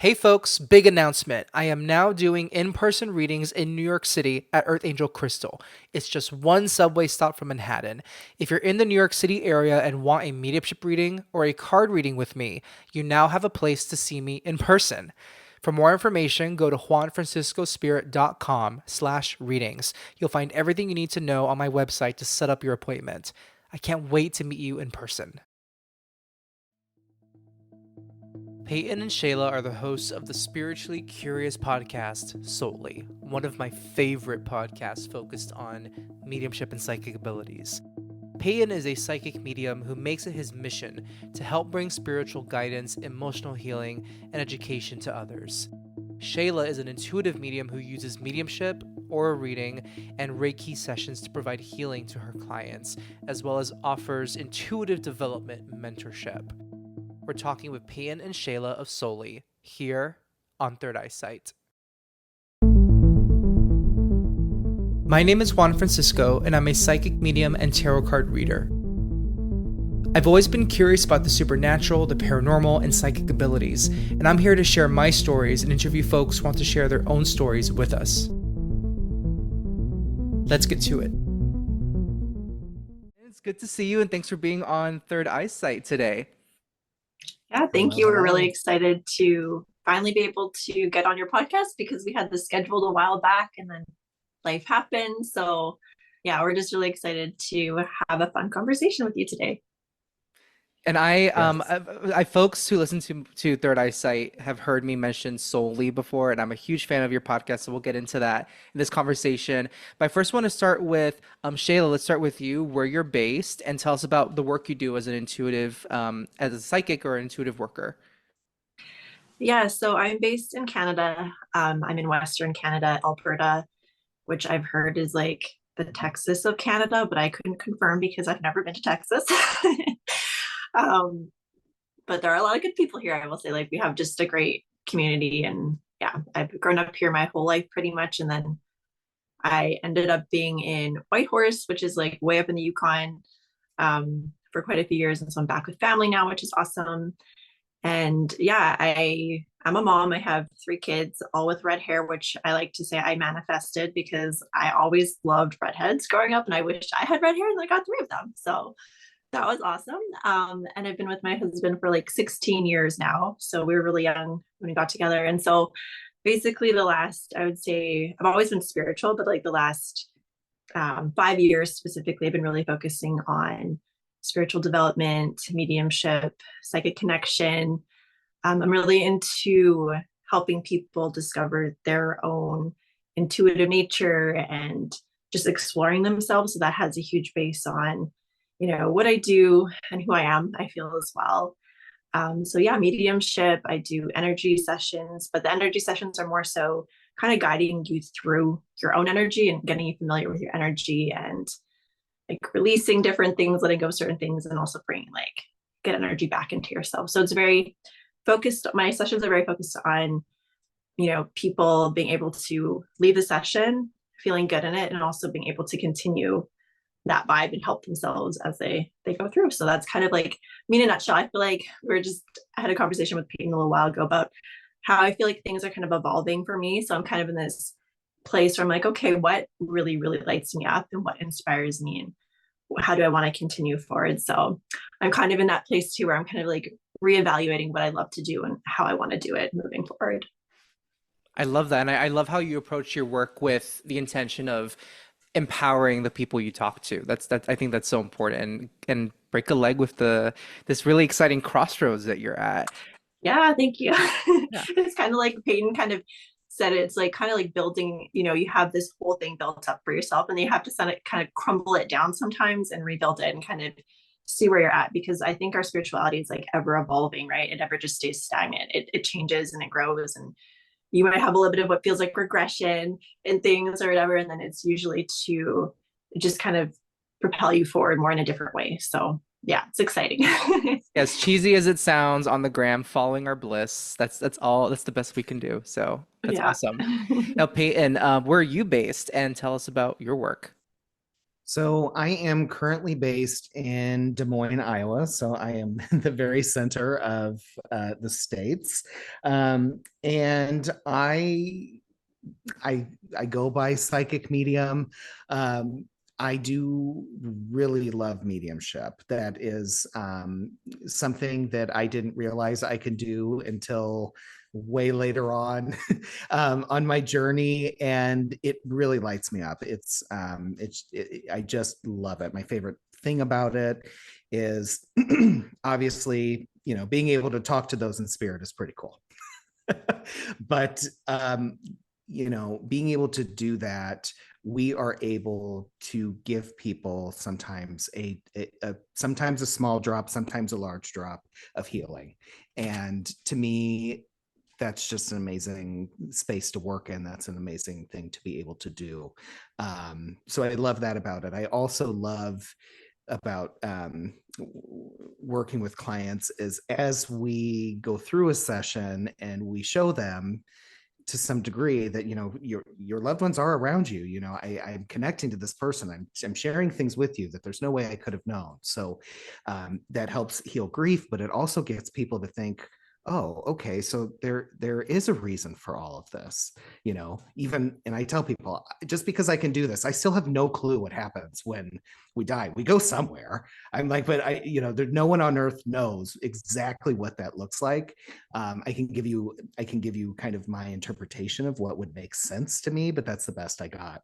Hey folks, big announcement. I am now doing in-person readings in New York City at Earth Angel Crystal. It's just one subway stop from Manhattan. If you're in the New York City area and want a mediumship reading or a card reading with me, you now have a place to see me in person. For more information, go to juanfranciscospirit.com/readings. You'll find everything you need to know on my website to set up your appointment. I can't wait to meet you in person. Payton and Shayla are the hosts of the spiritually curious podcast, Souly, one of my favorite podcasts focused on mediumship and psychic abilities. Payton is a psychic medium who makes it his mission to help bring spiritual guidance, emotional healing, and education to others. Shayla is an intuitive medium who uses mediumship, aura reading, and Reiki sessions to provide healing to her clients, as well as offers intuitive development mentorship. We're talking with Payton and Shayla of Souly here on Third Eyesight. My name is Juan Francisco, and I'm a psychic medium and tarot card reader. I've always been curious about the supernatural, the paranormal, and psychic abilities, and I'm here to share my stories and interview folks who want to share their own stories with us. Let's get to it. It's good to see you, and thanks for being on Third Eyesight today. Yeah, thank you. We're really excited to finally be able to get on your podcast because we had this scheduled a while back and then life happened. So, yeah, we're just really excited to have a fun conversation with you today. And I folks who listen to Third Eyesight have heard me mention Souly before, and I'm a huge fan of your podcast. So we'll get into that in this conversation. But I first want to start with Shayla. Let's start with you, where you're based, and tell us about the work you do as an intuitive, as a psychic or an intuitive worker. Yeah, so I'm based in Canada. I'm in Western Canada, Alberta, which I've heard is like the Texas of Canada, but I couldn't confirm because I've never been to Texas. um, but there are a lot of good people here. I will say, like, we have just a great community, and yeah, I've grown up here my whole life pretty much, and then I ended up being in Whitehorse, which is like way up in the Yukon, for quite a few years, and so I'm back with family now, which is awesome. And yeah, I'm a mom. I have three kids, all with red hair, which I like to say I manifested because I always loved redheads growing up, and I wished I had red hair, and I got three of them. So that was awesome. And I've been with my husband for like 16 years now. So we were really young when we got together. And so basically the last, I would say, I've always been spiritual, but like the last 5 years specifically, I've been really focusing on spiritual development, mediumship, psychic connection. I'm really into helping people discover their own intuitive nature and just exploring themselves. So that has a huge base on, what I do and who I am, I feel as well. So yeah, mediumship, I do energy sessions, but the energy sessions are more so kind of guiding you through your own energy and getting you familiar with your energy and like releasing different things, letting go of certain things, and also bringing like get energy back into yourself. So it's very focused. My sessions are very focused on, people being able to leave the session feeling good in it and also being able to continue that vibe and help themselves as they go through. So that's kind of like me in a nutshell. I feel like I had a conversation with Peyton a little while ago about how I feel like things are kind of evolving for me. So I'm kind of in this place where I'm like, okay, what really, really lights me up and what inspires me and how do I want to continue forward? So I'm kind of in that place too, where I'm kind of like reevaluating what I love to do and how I want to do it moving forward. I love that, and I love how you approach your work with the intention of empowering the people you talk to. That's I think that's so important, and break a leg with this really exciting crossroads that you're at. Yeah, thank you. Yeah. It's kind of like Peyton kind of said it. It's like kind of like building, you have this whole thing built up for yourself and you have to send it kind of crumble it down sometimes and rebuild it and kind of see where you're at, because I think our spirituality is like ever evolving, right? It never just stays stagnant. It changes and it grows, and you might have a little bit of what feels like regression in things or whatever, and then it's usually to just kind of propel you forward more in a different way. So yeah, it's exciting. As cheesy as it sounds on the gram, following our bliss. That's all. That's the best we can do. So that's Yeah. awesome. Now, Peyton, where are you based? And tell us about your work. So I am currently based in Des Moines, Iowa. So I am in the very center of the states, and I I go by psychic medium. Um, I do really love mediumship. That is something that I didn't realize I could do until way later on my journey, and it really lights me up. I just love it. My favorite thing about it is obviously, being able to talk to those in spirit is pretty cool. But being able to do that, we are able to give people sometimes sometimes a small drop, sometimes a large drop of healing. And to me, that's just an amazing space to work in. That's an amazing thing to be able to do. So I love that about it. I also love about working with clients is as we go through a session and we show them to some degree that your loved ones are around you. I'm connecting to this person. I'm sharing things with you that there's no way I could have known. So that helps heal grief, but it also gets people to think, oh, okay, so there is a reason for all of this. Even, and I tell people, just because I can do this, I still have no clue what happens when we die. We go somewhere. I'm like, but there's no one on earth knows exactly what that looks like. I can give you kind of my interpretation of what would make sense to me, but that's the best I got.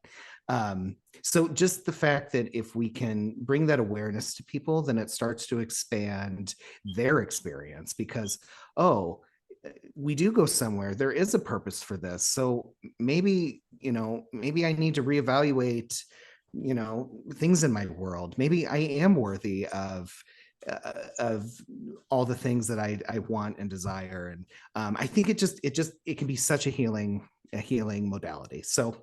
So just the fact that if we can bring that awareness to people, then it starts to expand their experience because, oh, we do go somewhere. There is a purpose for this. So maybe I need to reevaluate, things in my world. Maybe I am worthy of all the things that I want and desire. And I think it can be such a healing modality. So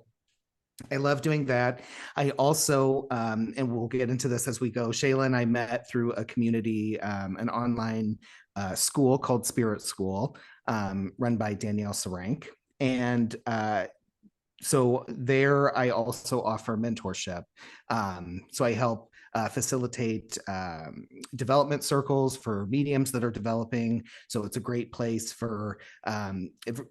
I love doing that. I also, and we'll get into this as we go, Shayla and I met through a community, an online school called Spirit School, run by Danielle Sarank. And so there I also offer mentorship. So I help facilitate development circles for mediums that are developing. So it's a great place for a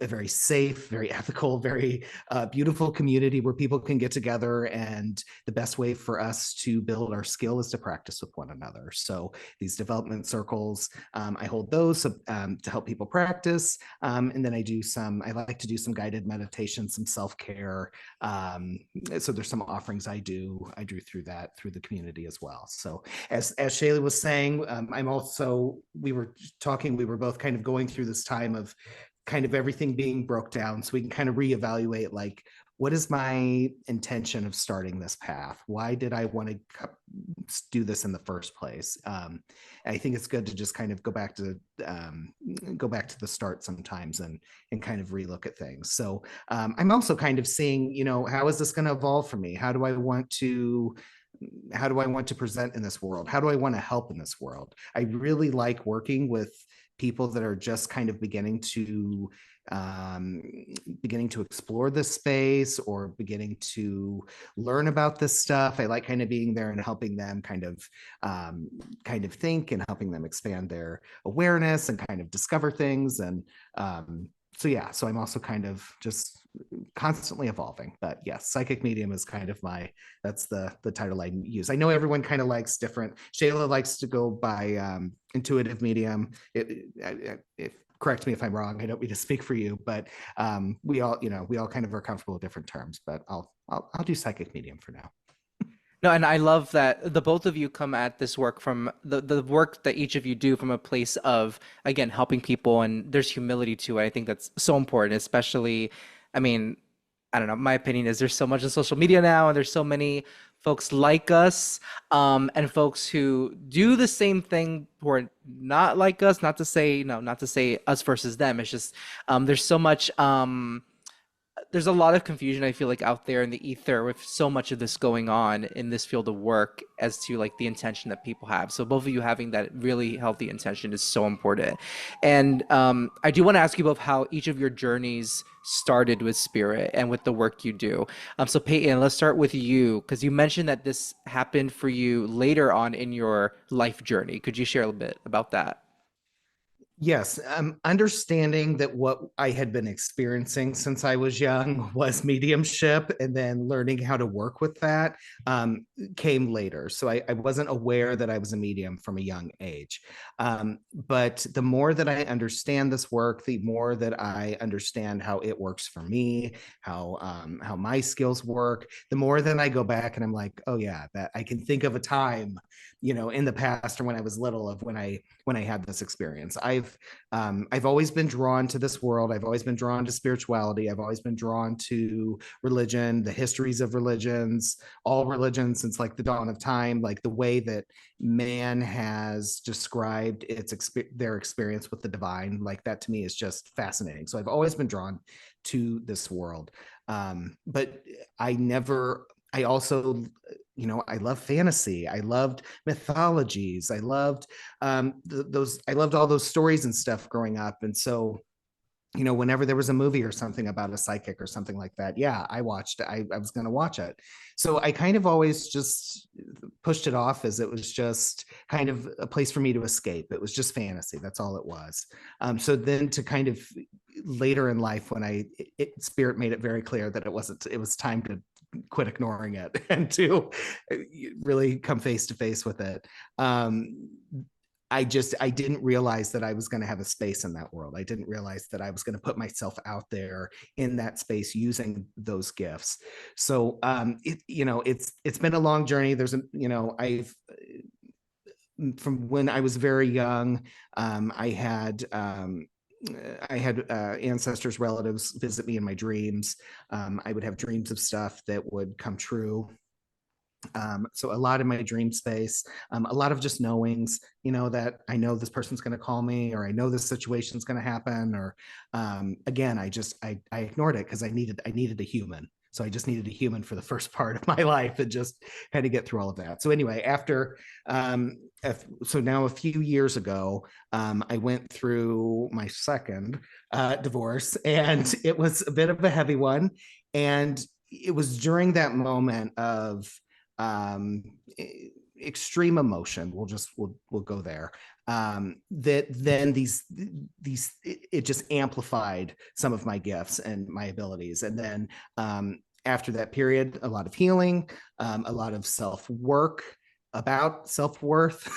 very safe, very ethical, very beautiful community where people can get together. And the best way for us to build our skill is to practice with one another. So these development circles, I hold those to help people practice. And then I like to do some guided meditation, some self-care. So there's some offerings I do through the community as well. So as Shayla was saying, we were talking, we were both kind of going through this time of kind of everything being broke down, so we can kind of reevaluate, like, what is my intention of starting this path? Why did I want to do this in the first place? I think it's good to just kind of go back to the start sometimes and kind of relook at things. So I'm also kind of seeing, how is this going to evolve for me? How do I want to present in this world? How do I want to help in this world? I really like working with people that are just kind of beginning to explore this space or beginning to learn about this stuff. I like kind of being there and helping them kind of think and helping them expand their awareness and kind of discover things. And so I'm also kind of just constantly evolving. But yes, psychic medium is kind of that's the title I use. I know everyone kind of likes different. Shayla likes to go by intuitive medium. Correct me if I'm wrong. I don't mean to speak for you, but we all kind of are comfortable with different terms. But I'll do psychic medium for now. No, and I love that the both of you come at this work from the work that each of you do from a place of, again, helping people, and there's humility to it. I think that's so important, especially, I mean, I don't know, my opinion is there's so much on social media now, and there's so many folks like us, and folks who do the same thing who are not like us, not to say us versus them. It's just there's so much there's a lot of confusion I feel like out there in the ether with so much of this going on in this field of work as to like the intention that people have. So both of you having that really healthy intention is so important. And I do want to ask you both how each of your journeys started with spirit and with the work you do. So Peyton, let's start with you because you mentioned that this happened for you later on in your life journey. Could you share a little bit about that? Yes, understanding that what I had been experiencing since I was young was mediumship, and then learning how to work with that came later. So I wasn't aware that I was a medium from a young age. But the more that I understand this work, the more that I understand how it works for me, how my skills work, the more that I go back and I'm like, oh yeah, that I can think of a time, in the past or when I was little of when I had this experience. I've always been drawn to this world. I've always been drawn to spirituality. I've always been drawn to religion, the histories of religions, all religions since like the dawn of time, like the way that man has described their experience with the divine. Like that to me is just fascinating. So I've always been drawn to this world. But I also, I love fantasy. I loved mythologies. I loved I loved all those stories and stuff growing up. And so, whenever there was a movie or something about a psychic or something like that, yeah, I watched it. I was going to watch it. So I kind of always just pushed it off as it was just kind of a place for me to escape. It was just fantasy. That's all it was. So then to kind of later in life when spirit made it very clear that it was time to quit ignoring it and to really come face to face with it. I didn't realize that I was going to have a space in that world. I didn't realize that I was going to put myself out there in that space using those gifts. So it's been a long journey. I've from when I was very young, I had ancestors, relatives visit me in my dreams. I would have dreams of stuff that would come true. So a lot in my dream space, a lot of just knowings, that I know this person's going to call me, or I know this situation's going to happen, or again, I ignored it because I needed a human. So I just needed a human for the first part of my life and just had to get through all of that. So anyway, so now a few years ago, I went through my second divorce, and it was a bit of a heavy one. And it was during that moment of um, extreme emotion. We'll go there. That then it just amplified some of my gifts and my abilities. And then after that period, a lot of healing, a lot of self-work about self-worth,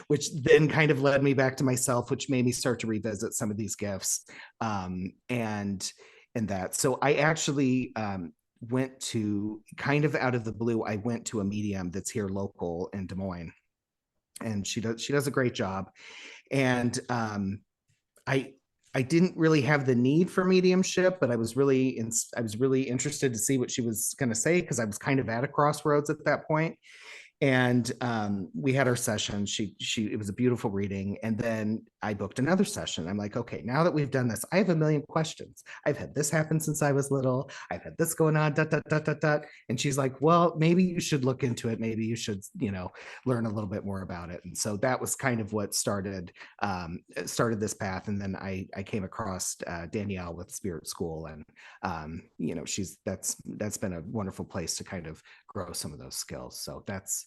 which then kind of led me back to myself, which made me start to revisit some of these gifts. And that. So I actually went to, kind of out of the blue, I went to a medium that's here local in Des Moines, and she does a great job. And I didn't really have the need for mediumship, but I was really interested to see what she was going to say, because I was kind of at a crossroads at that point. And we had our session. It was a beautiful reading. And then I booked another session. I'm like, okay, now that we've done this, I have a million questions. I've had this happen since I was little. I've had this going on, dot, dot, dot, dot, dot. And she's like, well, maybe you should look into it. Maybe you should, learn a little bit more about it. And so that was kind of what started this path. And then I came across Danielle with Spirit School. And, that's been a wonderful place to kind of grow some of those skills. So that's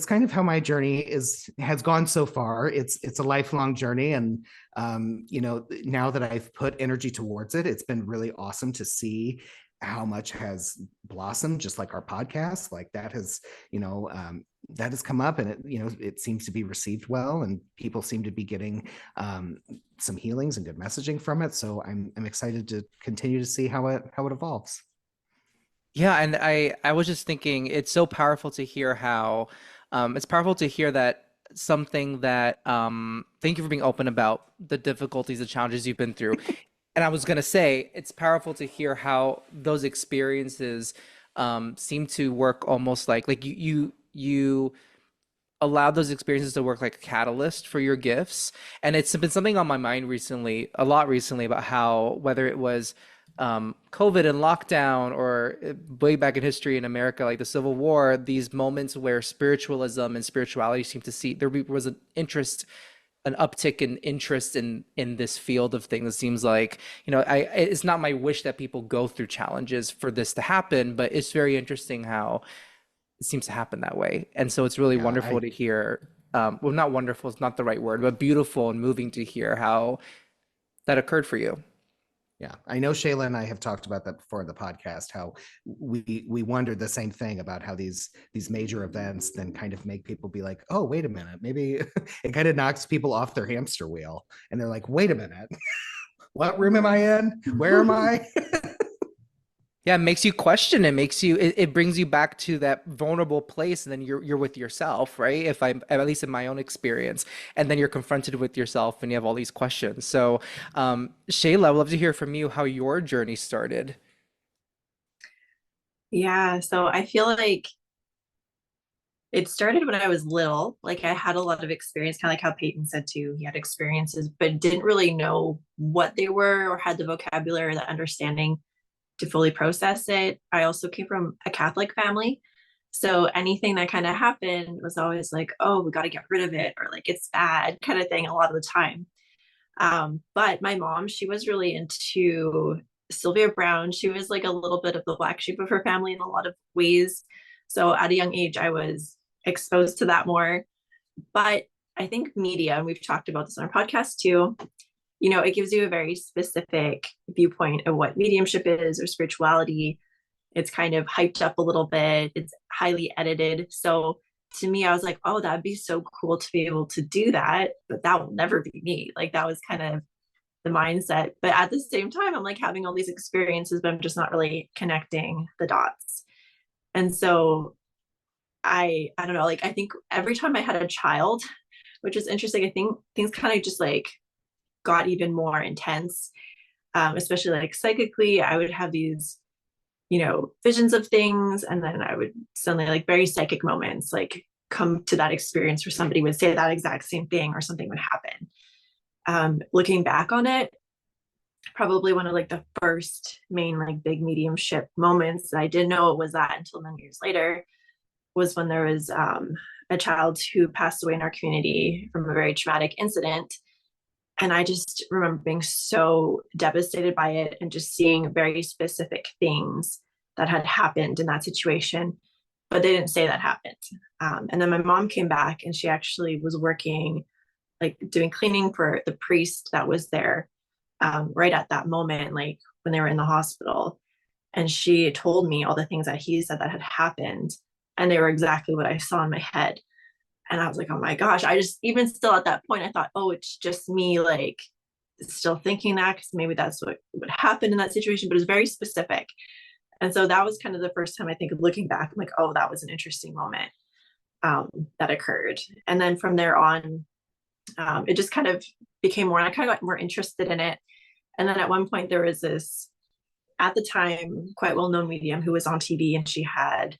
kind of how my journey has gone so far. It's a lifelong journey, and now that I've put energy towards it, it's been really awesome to see how much has blossomed, just like our podcast. Like that has come up, and it seems to be received well, and people seem to be getting some healings and good messaging from it. So I'm excited to continue to see how it evolves. Yeah, and I was just thinking it's so powerful to hear how it's powerful to hear that something that thank you for being open about the difficulties, the challenges you've been through. And I was gonna say it's powerful to hear how those experiences seem to work almost like you allowed those experiences to work like a catalyst for your gifts. And it's been something on my mind recently, a lot recently, about how whether it was COVID and lockdown, or way back in history in America, like the Civil War, these moments where spiritualism and spirituality seemed to see there was an interest, an uptick in interest in this field of things. It seems like, it's not my wish that people go through challenges for this to happen, but it's very interesting how it seems to happen that way. And so it's really Yeah, wonderful to hear. Well, not wonderful, it's not the right word, but beautiful and moving to hear how that occurred for you. yeah, I know Shayla and I have talked about that before in the podcast, how we wondered the same thing about how these major events then kind of make people be like, oh, wait a minute, maybe it kind of knocks people off their hamster wheel. And they're like, wait a minute, what room am I in? Where am I? Yeah, it makes you question. It makes you. It brings you back to that vulnerable place, and then you're with yourself, right? If I'm at least in my own experience, and then you're confronted with yourself, and you have all these questions. So, Shayla, I'd love to hear from you how your journey started. Yeah, so I feel like it started when I was little. Like I had a lot of experience, kind of like how Peyton said too. He had experiences, but didn't really know what they were or had the vocabulary or the understanding to fully process it. I also came from a Catholic family. So anything that kind of happened was always like, oh, we got to get rid of it, or like it's bad kind of thing a lot of the time. But my mom, she was really into Sylvia Brown. She was like a little bit of the black sheep of her family in a lot of ways. So at a young age, I was exposed to that more. But I think media, and we've talked about this on our podcast too, it gives you a very specific viewpoint of what mediumship is or spirituality. It's kind of hyped up a little bit, it's highly edited. So to me, I was like, oh, that'd be so cool to be able to do that, but that will never be me. Like that was kind of the mindset. But at the same time, I'm like having all these experiences, but I'm just not really connecting the dots. And so I don't know, like I think every time I had a child, which is interesting, I think things kind of just like got even more intense, especially like psychically. I would have these, visions of things, and then I would suddenly like very psychic moments, like come to that experience where somebody would say that exact same thing or something would happen. Looking back on it, probably one of like the first main like big mediumship moments that I didn't know it was that until many years later was when there was a child who passed away in our community from a very traumatic incident. And I just remember being so devastated by it and just seeing very specific things that had happened in that situation, but they didn't say that happened. And then my mom came back and she actually was working, like doing cleaning for the priest that was there right at that moment, like when they were in the hospital. And she told me all the things that he said that had happened. And they were exactly what I saw in my head. And I was like, oh my gosh, I just, even still at that point, I thought, oh, it's just me like still thinking that because maybe that's what would happen in that situation, but it's very specific. And so that was kind of the first time I think of looking back, I'm like, oh, that was an interesting moment that occurred. And then from there on, it just kind of became more, and I kind of got more interested in it. And then at one point there was this, at the time, quite well-known medium who was on TV, and she had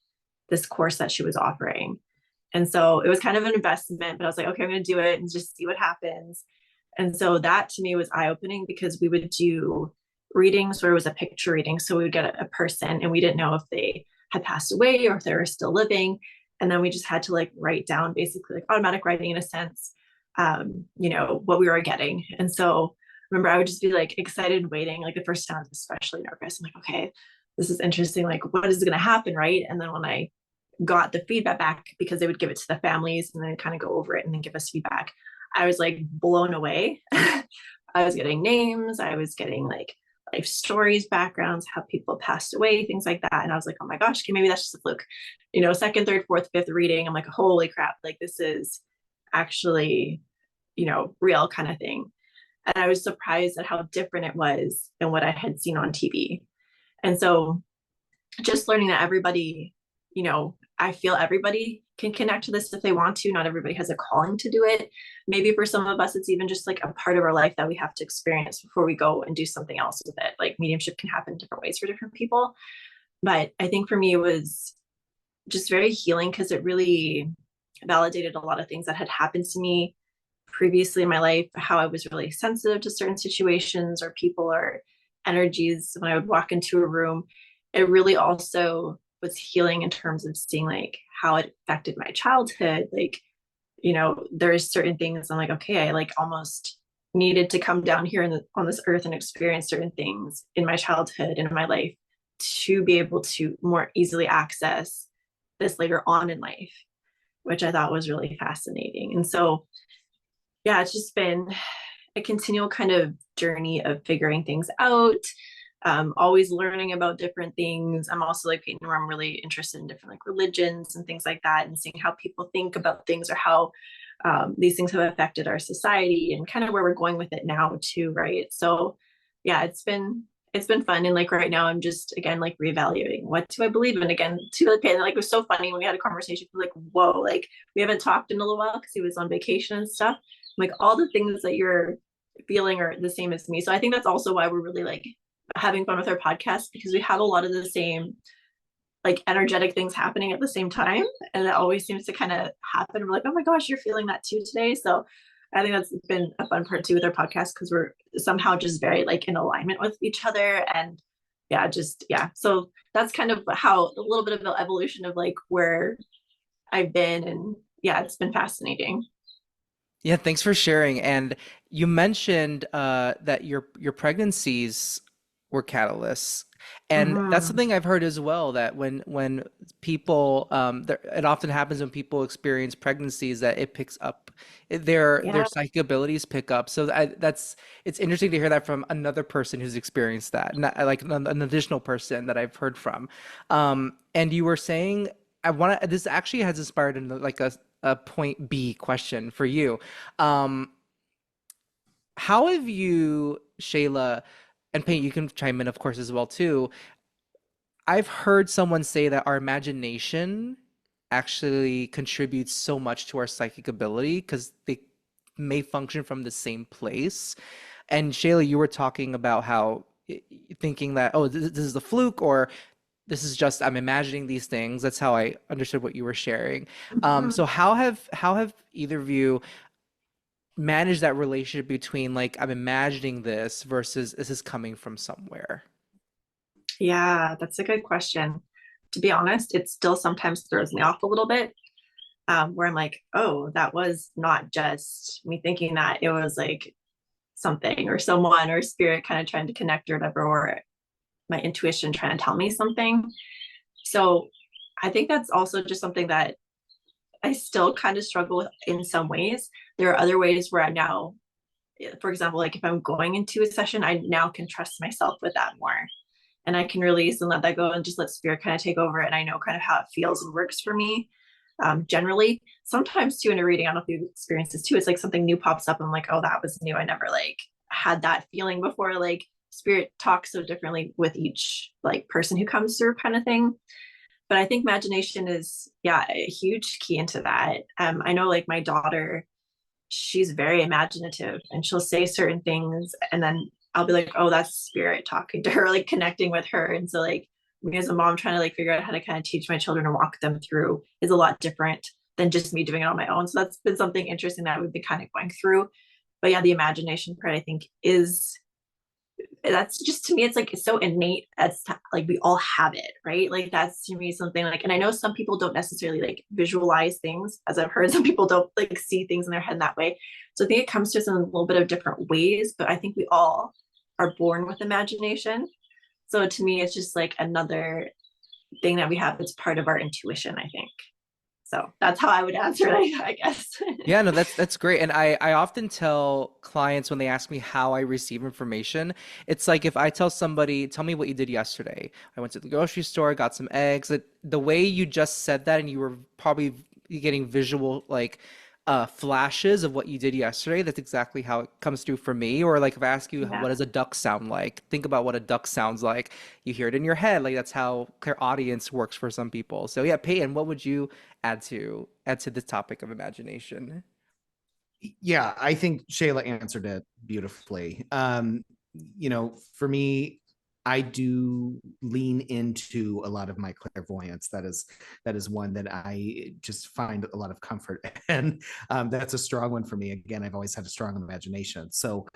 this course that she was offering. And so it was kind of an investment, but I was like, okay, I'm going to do it and just see what happens. And so that to me was eye-opening because we would do readings where it was a picture reading. So we would get a person and we didn't know if they had passed away or if they were still living. And then we just had to like write down basically like automatic writing in a sense, what we were getting. And so remember, I would just be like excited waiting. Like the first time I was especially nervous. I'm like, okay, this is interesting. Like, what is going to happen? Right. And then when I got the feedback back, because they would give it to the families and then kind of go over it and then give us feedback, I was like blown away. I was getting names, I was getting like life stories, backgrounds, how people passed away, things like that. And I was like, oh my gosh, okay, maybe that's just a fluke. Second, third, fourth, fifth reading, I'm like, holy crap, like this is actually, real kind of thing. And I was surprised at how different it was than what I had seen on TV. And so just learning that everybody, I feel everybody can connect to this if they want to. Not everybody has a calling to do it. Maybe for some of us, it's even just like a part of our life that we have to experience before we go and do something else with it. Like mediumship can happen different ways for different people. But I think for me, it was just very healing because it really validated a lot of things that had happened to me previously in my life, how I was really sensitive to certain situations or people, or energies when I would walk into a room. It really also was healing in terms of seeing like how it affected my childhood. Like, there's certain things I'm like, okay, I like almost needed to come down here on this earth and experience certain things in my childhood and in my life to be able to more easily access this later on in life, which I thought was really fascinating. And so, yeah, it's just been a continual kind of journey of figuring things out, always learning about different things. I'm also like Payton, where I'm really interested in different like religions and things like that, and seeing how people think about things or how these things have affected our society and kind of where we're going with it now too, right? So yeah, it's been fun. And like right now I'm just again like reevaluating what do I believe in again to like Payton. Like it was so funny when we had a conversation, like, whoa, like we haven't talked in a little while because he was on vacation and stuff. Like all the things that you're feeling are the same as me. So I think that's also why we're really like having fun with our podcast, because we have a lot of the same like energetic things happening at the same time. And it always seems to kind of happen. We're like, oh my gosh, you're feeling that too today. So I think that's been a fun part too with our podcast, because we're somehow just very like in alignment with each other. And yeah. So that's kind of how a little bit of the evolution of like where I've been. And yeah, it's been fascinating. Yeah, thanks for sharing. And you mentioned that your pregnancies were catalysts, and that's Mm-hmm. something I've heard as well. That when people, it often happens when people experience pregnancies that it picks up their Yeah. psychic abilities pick up. So it's interesting to hear that from another person who's experienced that, not like an additional person that I've heard from. And you were saying I want to. This actually has inspired like a point B question for you. Um, how have you, Shayla, and Payne, you can chime in, of course, as well too. I've heard someone say that our imagination actually contributes so much to our psychic ability because they may function from the same place. And Shayla, you were talking about how thinking that, oh, this is a fluke, or this is just I'm imagining these things. That's how I understood what you were sharing. So how have either of you managed that relationship between like I'm imagining this versus this is coming from somewhere? Yeah, that's a good question. To be honest, it still sometimes throws me off a little bit, where I'm like, oh, that was not just me thinking that. It was like something or someone or spirit kind of trying to connect or whatever, or my intuition trying to tell me something. So I think that's also just something that I still kind of struggle with in some ways. There are other ways where I now, for example, like if I'm going into a session, I now can trust myself with that more, and I can release and let that go and just let spirit kind of take over. And I know kind of how it feels and works for me. Generally, sometimes too in a reading, I don't know if you've experienced this too. It's like something new pops up. And I'm like, oh, that was new. I never like had that feeling before. Like spirit talks so differently with each like person who comes through, kind of thing. But I think imagination is, yeah, a huge key into that. I know like my daughter, she's very imaginative and she'll say certain things and then I'll be like, oh, that's spirit talking to her, like connecting with her. And so like me as a mom trying to like figure out how to kind of teach my children and walk them through is a lot different than just me doing it on my own. So that's been something interesting that we've been kind of going through. But yeah, the imagination part I think is, that's just to me it's like it's so innate, as like we all have it, right? Like that's to me something like, and I know some people don't necessarily like visualize things, as I've heard some people don't like see things in their head in that way. So I think it comes to us in a little bit of different ways, but I think we all are born with imagination. So to me it's just like another thing that we have that's part of our intuition, I think. So that's how I would answer it, I guess. Yeah, no, that's great. And I often tell clients when they ask me how I receive information, it's like if I tell somebody, tell me what you did yesterday. I went to the grocery store, got some eggs. The way you just said that, and you were probably getting visual like flashes of what you did yesterday, that's exactly how it comes through for me. Or like if I ask you Yeah. what does a duck sound like, think about what a duck sounds like. You hear it in your head. Like that's how clairaudience works for some people. So yeah, Peyton, what would you add to the topic of imagination? Yeah, I think Shayla answered it beautifully. For me, I do lean into a lot of my clairvoyance. That is one that I just find a lot of comfort in. That's a strong one for me. Again, I've always had a strong imagination. So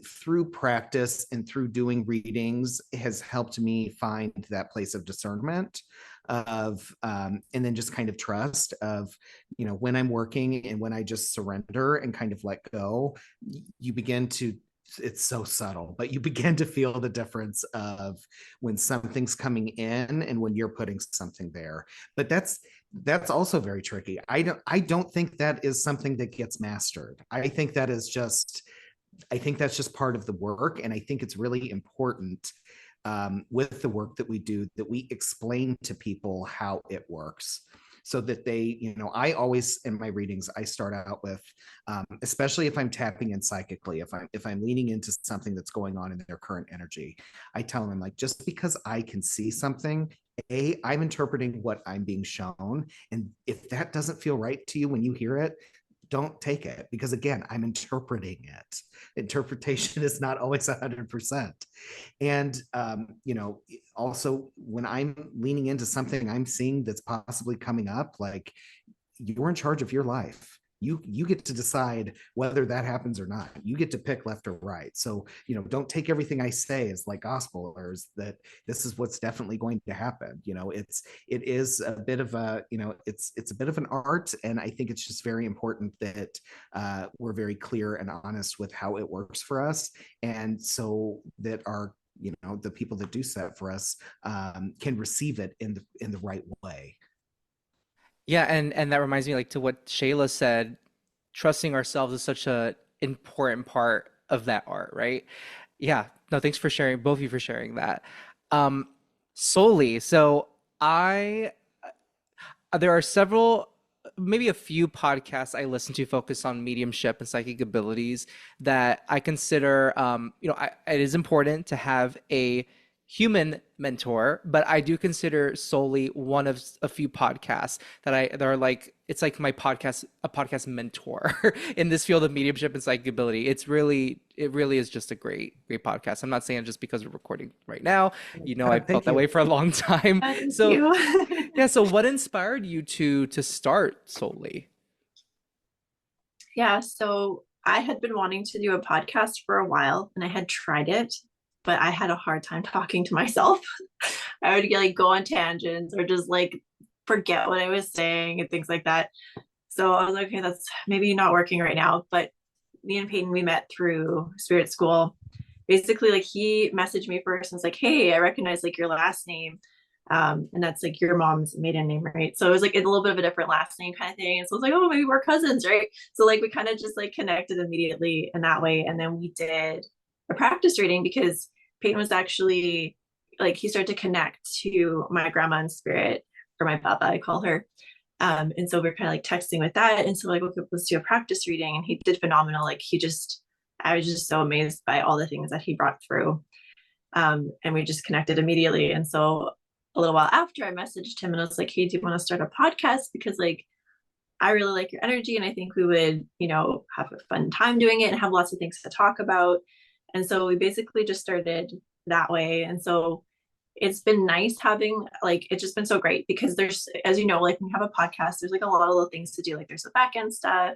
through practice and through doing readings has helped me find that place of discernment of and then just kind of trust of, you know, when I'm working and when I just surrender and kind of let go, you begin to, it's so subtle, but you begin to feel the difference of when something's coming in and when you're putting something there. But that's also very tricky. I don't think that is something that gets mastered. I think that's just part of the work. And I think it's really important with the work that we do that we explain to people how it works so that they, you know, I always in my readings I start out with especially if I'm tapping in psychically, if I'm leaning into something that's going on in their current energy, I tell them, like, just because I can see something, I'm interpreting what I'm being shown, and if that doesn't feel right to you when you hear it, don't take it, because again, I'm interpreting it. Interpretation is not always 100%. And you know, also when I'm leaning into something I'm seeing that's possibly coming up, like, you're in charge of your life. You get to decide whether that happens or not. You get to pick left or right. So, you know, don't take everything I say as like gospel, or as that this is what's definitely going to happen. You know, it is a bit of a, you know, it's a bit of an art, and I think it's just very important that we're very clear and honest with how it works for us, and so that our, you know, the people that do set for us can receive it in the right way. Yeah, and that reminds me, like, to what Shayla said, trusting ourselves is such a important part of that art, right? Yeah. No, thanks for sharing, both of you for sharing that. Um, Solely, so I there are several, maybe a few podcasts I listen to focus on mediumship and psychic abilities that I consider, it is important to have a human mentor, but I do consider Solely one of a few podcasts that are like, it's like my podcast, a podcast mentor in this field of mediumship and psychic ability. It really is just a great podcast. I'm not saying just because we're recording right now, you know, I felt Thank that way you. for a long time. Thank So you. yeah, so what inspired you to start Solely? Yeah, so I had been wanting to do a podcast for a while and I had tried it, but I had a hard time talking to myself. I would get like go on tangents or just like forget what I was saying and things like that. So I was like, okay, that's maybe not working right now. But me and Peyton, we met through Spirit School. Basically, like he messaged me first and was like, hey, I recognize like your last name. And that's like your mom's maiden name, right? So it was like a little bit of a different last name kind of thing. And so I was like, oh, maybe we're cousins, right? So like we kind of just like connected immediately in that way. And then we did a practice reading because Peyton was actually like he started to connect to my grandma in spirit, or my baba, I call her. And so we're kind of like texting with that. And so like, okay, let's do a practice reading. And he did phenomenal. Like I was just so amazed by all the things that he brought through. And we just connected immediately. And so a little while after I messaged him and I was like, hey, do you want to start a podcast? Because like, I really like your energy and I think we would, you know, have a fun time doing it and have lots of things to talk about. And so we basically just started that way. And so it's been nice having like it's just been so great because there's, as you know, like when you have a podcast, there's like a lot of little things to do. Like there's the back end stuff,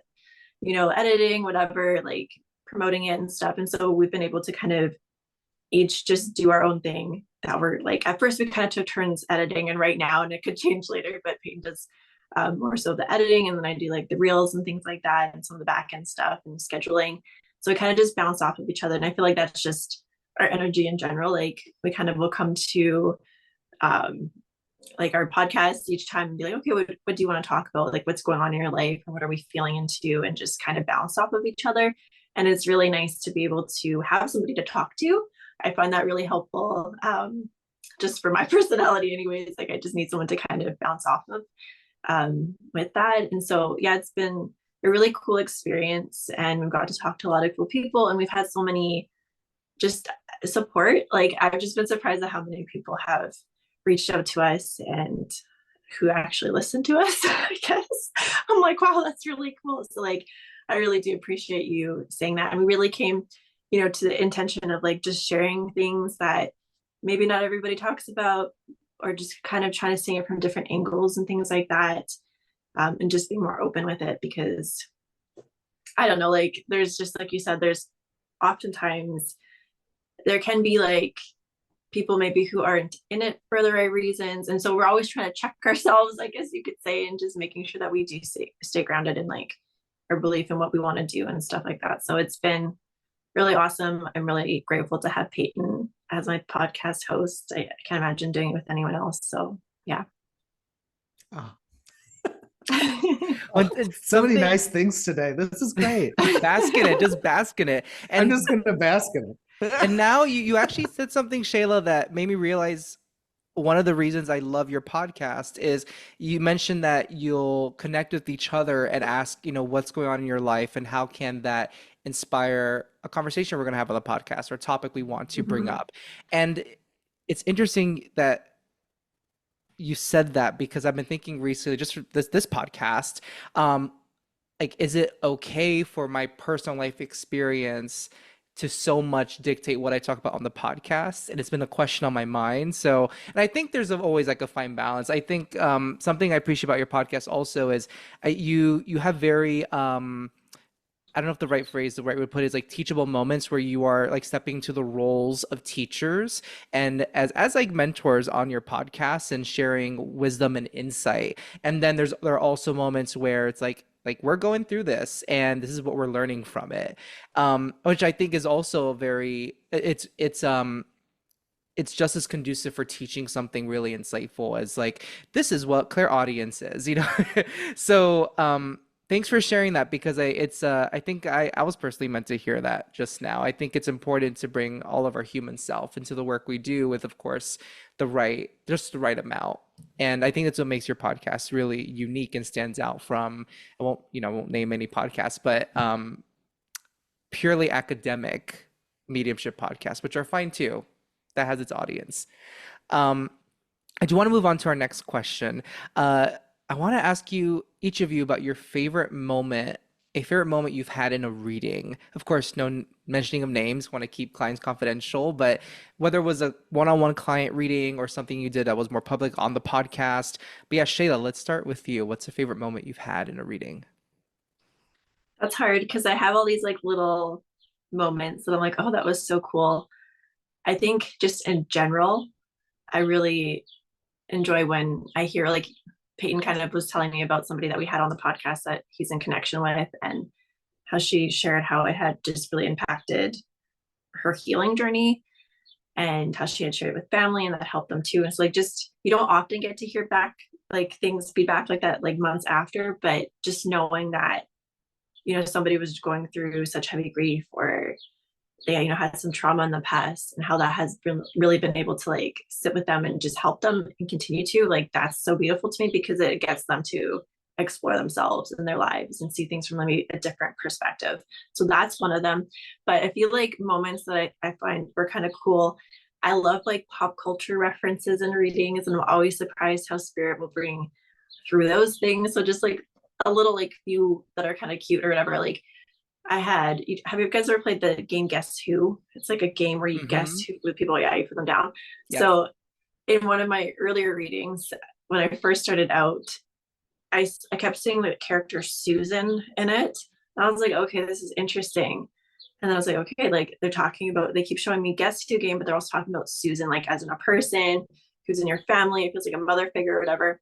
you know, editing, whatever, like promoting it and stuff. And so we've been able to kind of each just do our own thing that we're like at first we kind of took turns editing, and right now, and it could change later, but Peyton does more so the editing, and then I do like the reels and things like that and some of the back end stuff and scheduling. So we kind of just bounce off of each other, and I feel like that's just our energy in general. Like we kind of will come to um like our podcast each time and be like, okay, what do you want to talk about, like what's going on in your life and what are we feeling into, and just kind of bounce off of each other. And it's really nice to be able to have somebody to talk to. I find that really helpful, just for my personality anyways. Like I just need someone to kind of bounce off of with that. And so yeah, it's been a really cool experience, and we've got to talk to a lot of cool people, and we've had so many just support. Like I've just been surprised at how many people have reached out to us and who actually listen to us. I guess I'm like, wow, that's really cool. So like I really do appreciate you saying that. And we really came, you know, to the intention of like just sharing things that maybe not everybody talks about, or just kind of trying to see it from different angles and things like that. And just being more open with it, because I don't know, like there's just, like you said, there's oftentimes there can be like people maybe who aren't in it for the right reasons. And so we're always trying to check ourselves, I guess you could say, and just making sure that we do stay grounded in like our belief in what we want to do and stuff like that. So it's been really awesome. I'm really grateful to have Payton as my podcast host. I can't imagine doing it with anyone else. So yeah. Oh, When so many nice things today. This is great. Bask in it, just bask in it. And I'm just gonna bask in it. and now you actually said something, Shayla, that made me realize one of the reasons I love your podcast is you mentioned that you'll connect with each other and ask, what's going on in your life and how can that inspire a conversation we're going to have on the podcast or a topic we want to bring up. And it's interesting that you said that, because I've been thinking recently, just for this podcast, like, is it okay for my personal life experience to so much dictate what I talk about on the podcast? And it's been a question on my mind. So, and I think there's always like a fine balance. I think something I appreciate about your podcast also is you have very I don't know if the right phrase, the right way to put it is like teachable moments where you are like stepping into the roles of teachers and as like mentors on your podcast and sharing wisdom and insight. And then there are also moments where it's like we're going through this and this is what we're learning from it. Which I think is also a very it's just as conducive for teaching something really insightful as like this is what clairaudience is. So thanks for sharing that, because I think I was personally meant to hear that just now. I think it's important to bring all of our human self into the work we do with, of course, just the right amount. And I think that's what makes your podcast really unique and stands out from, I won't name any podcasts, but purely academic mediumship podcasts, which are fine too. That has its audience. I do want to move on to our next question. I want to ask each of you about your favorite moment, a favorite moment you've had in a reading. Of course, no mentioning of names, want to keep clients confidential, but whether it was a one-on-one client reading or something you did that was more public on the podcast. But yeah, Shayla, let's start with you. What's a favorite moment you've had in a reading? That's hard because I have all these like little moments that I'm like, oh, that was so cool. I think just in general, I really enjoy when I hear like Payton kind of was telling me about somebody that we had on the podcast that he's in connection with, and how she shared how it had just really impacted her healing journey and how she had shared it with family and that helped them too. And it's like, just, you don't often get to hear back like feedback like that, like months after, but just knowing that, somebody was going through such heavy grief, or they had some trauma in the past, and how that has really been able to like sit with them and just help them and continue to, like, that's so beautiful to me, because it gets them to explore themselves and their lives and see things from maybe a different perspective. So that's one of them. But I feel like moments that I find were kind of cool, I love like pop culture references in readings, and I'm always surprised how spirit will bring through those things. So just like a little like few that are kind of cute or whatever. Like, have you guys ever played the game Guess Who? It's like a game where you guess who with people. Yeah, you put them down. Yep. So in one of my earlier readings, when I first started out, I kept seeing the character Susan in it. And I was like, okay, this is interesting. And then I was like, okay, like they keep showing me Guess Who game, but they're also talking about Susan, like as in a person who's in your family. It feels like a mother figure or whatever.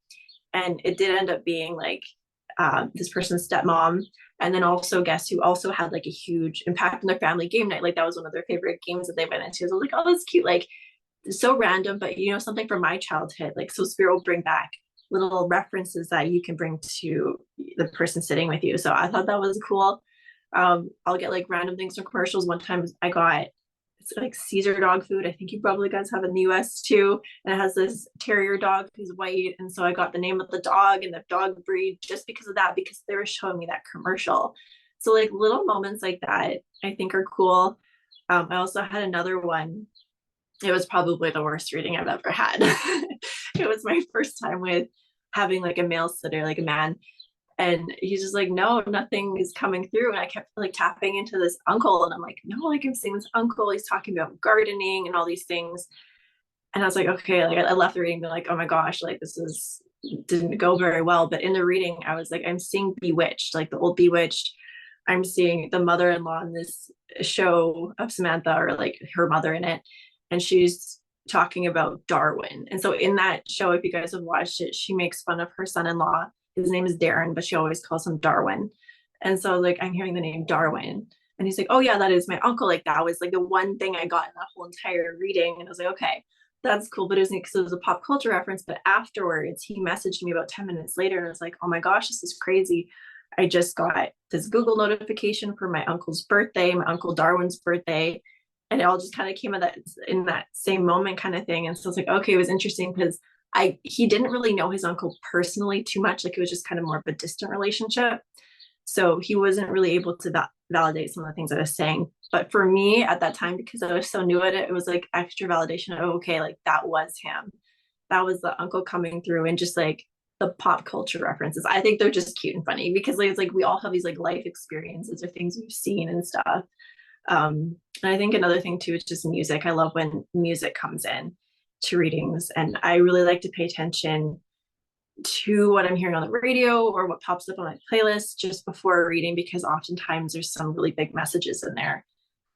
And it did end up being like this person's stepmom. And then also Guess Who also had like a huge impact on their family game night. Like that was one of their favorite games that they went into. So I was like, oh, that's cute. Like, so random, but something from my childhood. Like, so spirit will bring back little references that you can bring to the person sitting with you. So I thought that was cool. I'll get like random things from commercials. One time I got, it's like Caesar dog food. I think you probably guys have in the US too. And it has this terrier dog who's white. And so I got the name of the dog and the dog breed just because of that, because they were showing me that commercial. So like little moments like that, I think are cool. I also had another one. It was probably the worst reading I've ever had. It was my first time with having like a male sitter, like a man. And he's just like, no, nothing is coming through. And I kept like tapping into this uncle. And I'm like, no, like I'm seeing this uncle. He's talking about gardening and all these things. And I was like, okay, like I left the reading being like, oh my gosh, like didn't go very well. But in the reading, I was like, I'm seeing Bewitched, like the old Bewitched. I'm seeing the mother-in-law in this show of Samantha, or like her mother in it. And she's talking about Darwin. And so in that show, if you guys have watched it, she makes fun of her son-in-law. His name is Darren, but she always calls him Darwin. And so like I'm hearing the name Darwin. And he's like, oh yeah, that is my uncle. Like that was like the one thing I got in that whole entire reading. And I was like, okay, that's cool. But it was neat because it was a pop culture reference. But afterwards, he messaged me about 10 minutes later and I was like, oh my gosh, this is crazy. I just got this Google notification for my uncle's birthday, my uncle Darwin's birthday. And it all just kind of came at that in that same moment kind of thing. And so it's like, okay, it was interesting because he didn't really know his uncle personally too much. Like it was just kind of more of a distant relationship. So he wasn't really able to validate some of the things I was saying. But for me at that time, because I was so new at it, it was like extra validation of, okay, like that was him. That was the uncle coming through, and just like the pop culture references. I think they're just cute and funny because like, it's like we all have these like life experiences or things we've seen and stuff. And I think another thing too is just music. I love when music comes in to readings, and I really like to pay attention to what I'm hearing on the radio or what pops up on my playlist just before reading, because oftentimes there's some really big messages in there.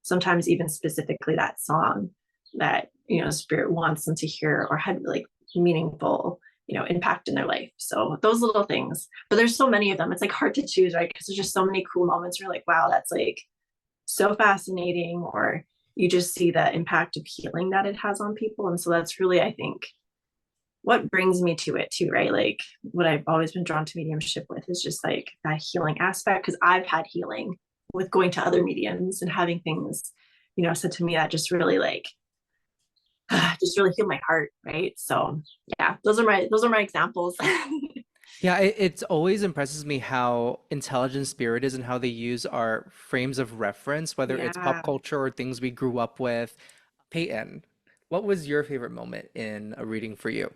Sometimes even specifically that song that, you know, spirit wants them to hear or had like meaningful, you know, impact in their life. So those little things, but there's so many of them. It's like hard to choose, right? Because there's just so many cool moments where you're like, wow, that's like so fascinating, or you just see the impact of healing that it has on people. And so that's really, I think, what brings me to it too, right? Like what I've always been drawn to mediumship with is just like that healing aspect, because I've had healing with going to other mediums and having things, you know, said to me that just really like just really healed my heart, right? So yeah, those are my examples. Yeah, it always impresses me how intelligent spirit is and how they use our frames of reference, whether it's pop Yeah. culture or things we grew up with. Peyton, what was your favorite moment in a reading for you?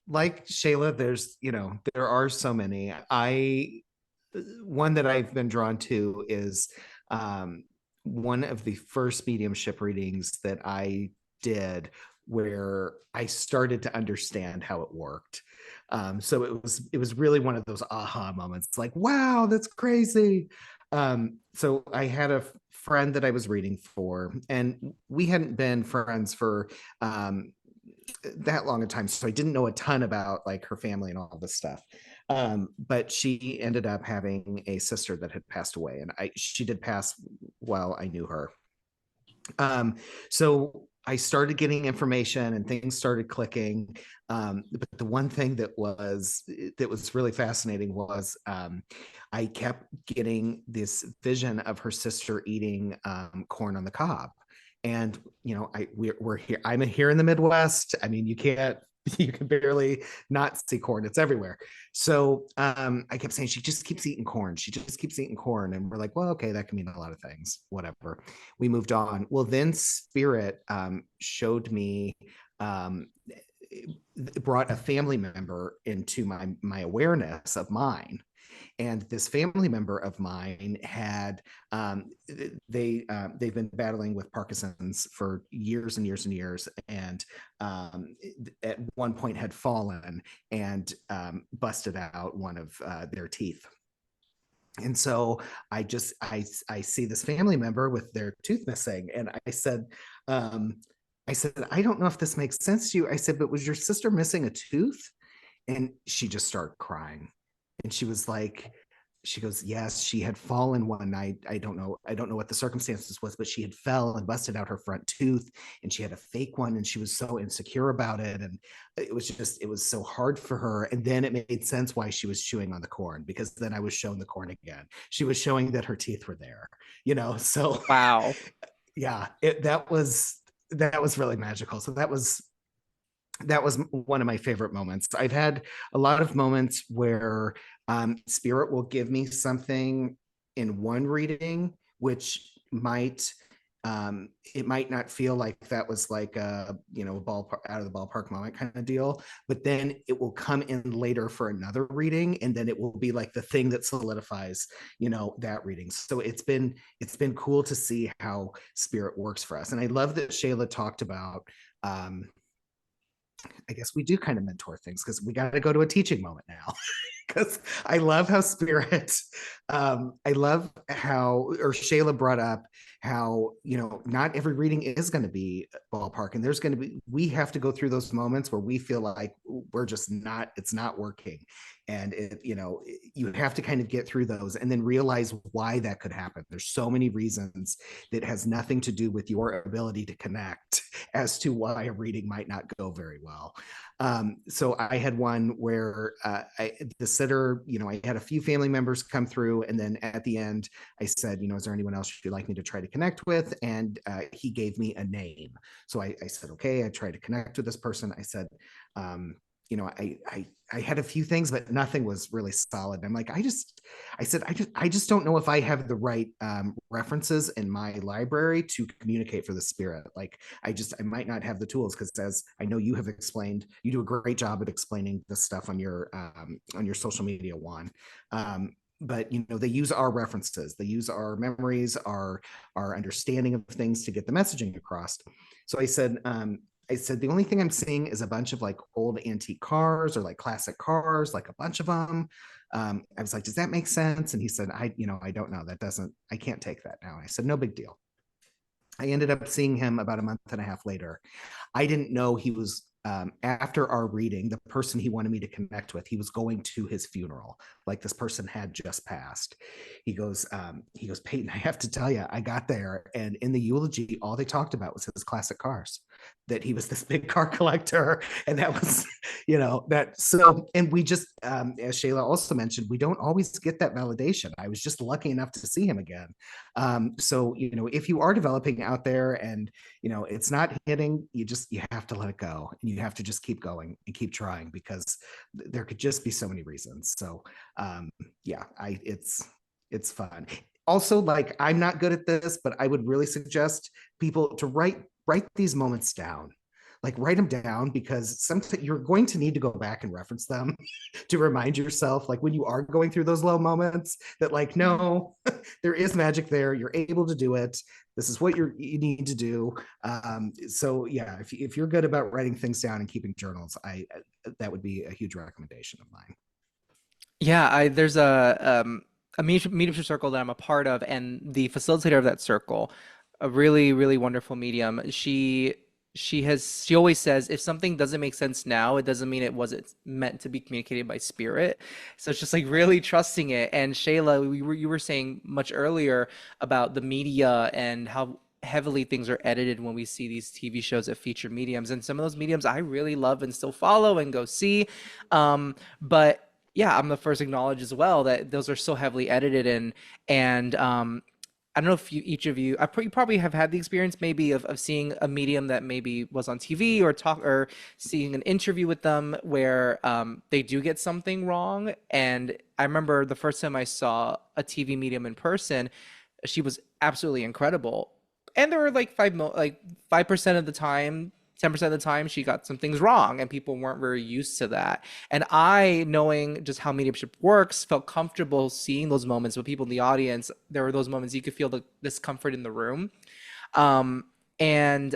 Like Shayla, there are so many. One that I've been drawn to is um, one of the first mediumship readings that I did where I started to understand how it worked. So it was really one of those aha moments, like, wow, that's crazy. So I had a friend that I was reading for, and we hadn't been friends for that long a time, so I didn't know a ton about like her family and all this stuff. But she ended up having a sister that had passed away, and she did pass while I knew her. So I started getting information and things started clicking. But the one thing that was really fascinating was I kept getting this vision of her sister eating corn on the cob. And we're here. I'm here in the Midwest. I mean, you can barely not see corn. It's everywhere. So I kept saying she just keeps eating corn. She just keeps eating corn. And we're like, well, okay, that can mean a lot of things. Whatever. We moved on. Well, then Spirit showed me, brought a family member into my awareness of mine. And this family member of mine had they've been battling with Parkinson's for years and years and years, and at one point had fallen and busted out one of their teeth. And so I see this family member with their tooth missing, and I said, I don't know if this makes sense to you. I said, but was your sister missing a tooth? And she just started crying. And she goes, yes, she had fallen one night. I don't know what the circumstances was, but she had fell and busted out her front tooth, and she had a fake one, and she was so insecure about it. And it was so hard for her. And then it made sense why she was chewing on the corn, because then I was shown the corn again. She was showing that her teeth were there, so Wow. yeah, that was really magical. So that was one of my favorite moments. I've had a lot of moments where spirit will give me something in one reading, which it might not feel like that was like a ballpark out of the ballpark moment kind of deal, but then it will come in later for another reading, and then it will be like the thing that solidifies that reading. So it's been cool to see how spirit works for us. And I love that Shayla talked about I guess we do kind of mentor things because we got to go to a teaching moment now. Because I love how Spirit, I love how, or Shayla brought up how, not every reading is going to be ballpark. And there's going to be, we have to go through those moments where we feel like we're just not, it's not working. And you have to kind of get through those and then realize why that could happen. There's so many reasons that has nothing to do with your ability to connect as to why a reading might not go very well. So I had one where the sitter, I had a few family members come through, and then at the end, I said, is there anyone else you'd like me to try to connect with? And he gave me a name. So I said, okay, I tried to connect with this person. I said, I had a few things, but nothing was really solid. And I'm like, I just don't know if I have the right references in my library to communicate for the Spirit. Like, I might not have the tools, because as I know you have explained, you do a great job at explaining the stuff on your social media, Juan. But they use our references, they use our memories, our understanding of things to get the messaging across. So I said, the only thing I'm seeing is a bunch of like old antique cars or like classic cars, like a bunch of them. I was like, does that make sense? And he said, I don't know. I can't take that now. I said, no big deal. I ended up seeing him about a month and a half later. I didn't know he was, after our reading, the person he wanted me to connect with, he was going to his funeral. Like, this person had just passed. He goes, Payton, I have to tell you, I got there, and in the eulogy, all they talked about was his classic cars, that he was this big car collector. And that was, and we just, as Shayla also mentioned, we don't always get that validation. I was just lucky enough to see him again. So, if you are developing out there and, it's not hitting, you have to let it go, and you have to just keep going and keep trying, because there could just be so many reasons. So, it's fun. Also, like, I'm not good at this, but I would really suggest people to write these moments down. Like, write them down, because sometimes you're going to need to go back and reference them to remind yourself, like, when you are going through those low moments, that like, no, there is magic there. You're able to do it. This is what you need to do. So yeah, if you're good about writing things down and keeping journals, that would be a huge recommendation of mine. Yeah, there's a mediumship circle that I'm a part of, and the facilitator of that circle, a really, really wonderful medium. She always says, if something doesn't make sense now, it doesn't mean it wasn't meant to be communicated by spirit. So it's just like really trusting it. And Shayla, you were saying much earlier about the media and how heavily things are edited when we see these TV shows that feature mediums. And some of those mediums I really love and still follow and go see. But yeah, I'm the first to acknowledge as well that those are so heavily edited, and I don't know if each of you, you probably have had the experience maybe of seeing a medium that maybe was on TV or seeing an interview with them where they do get something wrong. And I remember the first time I saw a TV medium in person, she was absolutely incredible. And there were like 5% of the time, 10% of the time, she got some things wrong, and people weren't very used to that. And I, knowing just how mediumship works, felt comfortable seeing those moments with people in the audience. There were those moments you could feel the discomfort in the room. Um, and